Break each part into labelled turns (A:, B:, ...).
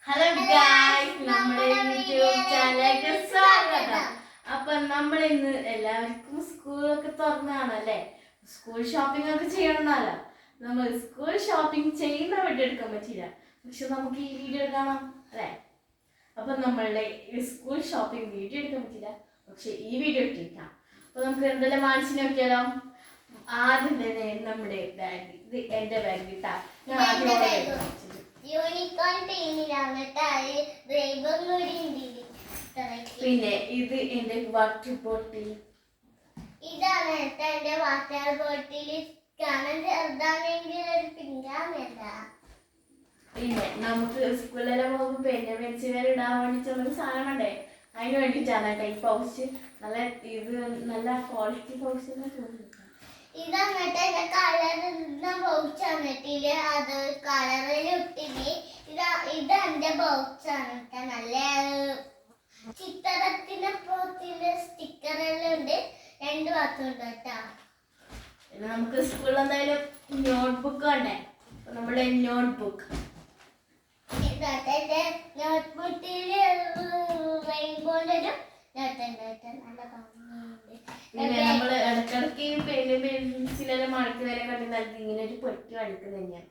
A: Hello guys, നമ്മുടെ YouTube ചാനലിലേക്ക് സ്വാഗതം. അപ്പൊ നമ്മൾ ഇന്ന് എല്ലാവർക്കും സ്കൂളൊക്കെ തുറന്നാണല്ലേ, സ്കൂൾ ഷോപ്പിംഗ് ഒക്കെ ചെയ്യണമെന്നല്ലോ. നമ്മൾ സ്കൂൾ ഷോപ്പിംഗ് ചെയ്യുന്ന വീഡിയോ എടുക്കാൻ പറ്റില്ല, പക്ഷെ നമുക്ക് ഈ വീഡിയോ കാണാം അല്ലേ. അപ്പൊ നമ്മളുടെ സ്കൂൾ ഷോപ്പിംഗ് വീഡിയോ എടുക്കാൻ പറ്റില്ല, പക്ഷെ ഈ വീഡിയോ ഇട്ടിരിക്കാം. അപ്പൊ നമുക്ക് എന്തെല്ലാം വാങ്ങിച്ചു നോക്കിയാലോ. ആദ്യം തന്നെ നമ്മുടെ ബാഗ്, ഇത് എന്റെ ബാഗ് ഇട്ടാ ഞാൻ ആദ്യം
B: യൂണിക്കോൺ ടീമിലാണ്.
A: പിന്നെ ഇത് എന്റെ വാട്ടർ ബോട്ടിൽ.
B: ഇതാണ് എന്റെ വാട്ടർ ബോട്ടിൽ. കാണാൻ ചെറുതാണെങ്കിൽ ഒരു പിങ്കാമല്ല.
A: പിന്നെ നമുക്ക് സ്കൂളിലെല്ലാം പോകുമ്പോൾ പെന്നെ പെൻസിൽ വരെ ഇടാൻ വേണ്ടിയിട്ടുള്ള സാധനം വേണ്ടേ, അതിന് വേണ്ടിയിട്ടാണ് കേട്ടോ ഈ പൗച്ച്. നല്ല ഇത് നല്ല ക്വാളിറ്റി പൗച്ച് തന്നെ തോന്നുന്നു.
B: ഇതങ്ങട്ട് എന്റെ കളറുന്ന ബൗച്ചാണ് ഇട്ടില്. അത് കളറിൽ ഇട്ടിന്. ഇതെന്റെ ബൗച്ചാണ് കേട്ടോ. നല്ല ചിത്രത്തിന്റെ പോത്തിന്റെ സ്റ്റിക്കറെല്ലാം ഉണ്ട്. 2 ഭാഗത്തുണ്ട് കേട്ടോ.
A: പിന്നെ നമുക്ക് സ്കൂളിൽ എന്തായാലും നോട്ട്ബുക്ക് വേണ്ടേ, നമ്മുടെ നോട്ട്ബുക്ക്.
B: എന്റെ നോട്ട്ബുക്കില് റെയിൻബോന്റെ ഒരു നോട്ടുണ്ട്. നല്ല ഭംഗിയുണ്ട്.
A: പിന്നെ നമ്മള് ഇടക്കിടക്ക് പെന്ന് പെൻസിലെല്ലാം മടക്കുന്നതിനെ കണ്ടി നൽകി ഇങ്ങനെ ഒരു പെട്ടി മടക്കുന്നത് തന്നെയാണ്.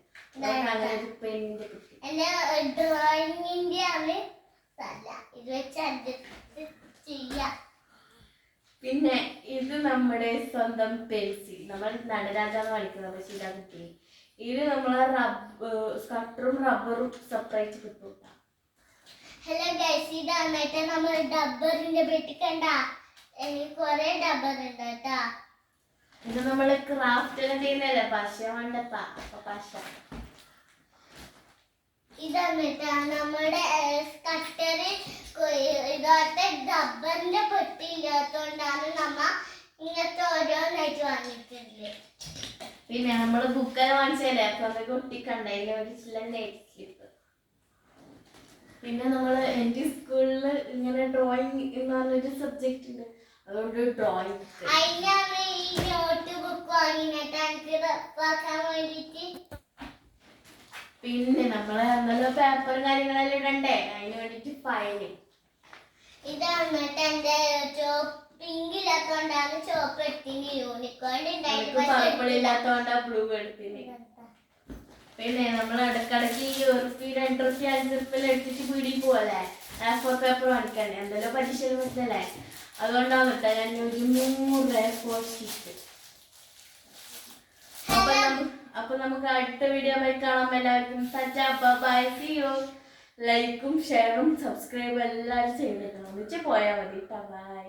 A: പെണ്ണിന്റെ പെട്ടി
B: എന്റെ ഡ്രോയിങ്ങിന്റെ ആണ്. ഇത് വെച്ച് അഡ്ജസ്റ്റ് ചെയ്യാം.
A: പിന്നെ ഇത് നമ്മുടെ സ്വന്തം പെൻസിൽ, നമ്മൾ നടരാജാന്ന് കളിക്കുന്നത്, പക്ഷെ ഇതാ കിട്ടി. ഇത് നമ്മളെ കട്ടറും റബ്ബറും സെപ്പറേറ്റ് കിട്ടും.
B: ഹലോ ഗൈസ്, ഇതാണ് നമ്മൾ ഡബ്ബറിന്റെ പെട്ടി. കണ്ട കൊറേ ഡബ്ബർ ഉണ്ട് കേട്ടാ.
A: ഇത് നമ്മള് ക്രാഫ്റ്റ് എല്ലാം ചെയ്യുന്നല്ലേ, പശ വേണ്ടപ്പ പശ.
B: ഇതാണ് നമ്മുടെ കട്ടറ്. ഇതോട്ടെ ഡബ്ബറിന്റെ പെട്ടി ഇല്ലാത്തോണ്ടാണ് നമ്മ ഇങ്ങനത്തെ ഓരോന്നായിട്ട് വാങ്ങിയിട്ടുണ്ട്.
A: പിന്നെ നമ്മള് ബുക്കെല്ലാം വാങ്ങിച്ചല്ലേ, അപ്പൊ അതൊക്കെ ഒട്ടിക്കണ്ടതിൽ ഒരു നെറ്റ് സ്ലിപ്പ്. പിന്നെ നമ്മള് എന്റെ സ്കൂളില് ഇങ്ങനെ ഡ്രോയിങ് എന്ന് പറഞ്ഞൊരു സബ്ജക്റ്റ് ഉണ്ട്, അതുകൊണ്ട് ഡ്രോയിങ്.
B: അതിനാണ് ഈ നോട്ട് ബുക്ക് വാങ്ങിയിട്ട് എനിക്ക് റഫാക്കാൻ വേണ്ടിട്ട്.
A: പിന്നെ നമ്മള് എന്തെല്ലാം പേപ്പറും കാര്യങ്ങളെല്ലാം ഇടണ്ടേ, അതിന് വേണ്ടിട്ട് ഫയല്.
B: ഇതാണ് എന്റെ പിങ്ക് ഇല്ലാത്തോണ്ടാണ് ചോപ്പ് എടുത്തിന്. യൂണിക്കോൺ
A: പർപ്പിൾ ഇല്ലാത്തോണ്ടാ ബ്ലൂ എടുത്തിന്. പിന്നെ നമ്മൾ ഇടക്കിടക്ക് ഈ ഉറുപ്പി 2 ഉറുപ്പി 5 ഉറുപ്പിൽ എടുത്തിട്ട് വീടിൽ പോവല്ലേ, A4 പേപ്പർ വാങ്ങിക്കണ്ടേ, എന്തെല്ലാം പരീക്ഷ പറ്റല്ലേ. അതുകൊണ്ടാണ് കേട്ടോ ഞാൻ ഒരു 100 A4 ഷീറ്റ്. അപ്പൊ നമുക്ക് അടുത്ത വീഡിയോ കാണാം. എല്ലാവർക്കും ബൈ, സീ യു. ലൈക്കും ഷെയറും സബ്സ്ക്രൈബും എല്ലാവരും ചെയ്തിട്ടുണ്ട്. ഒന്നിച്ച് പോയാൽ മതി. ബൈ.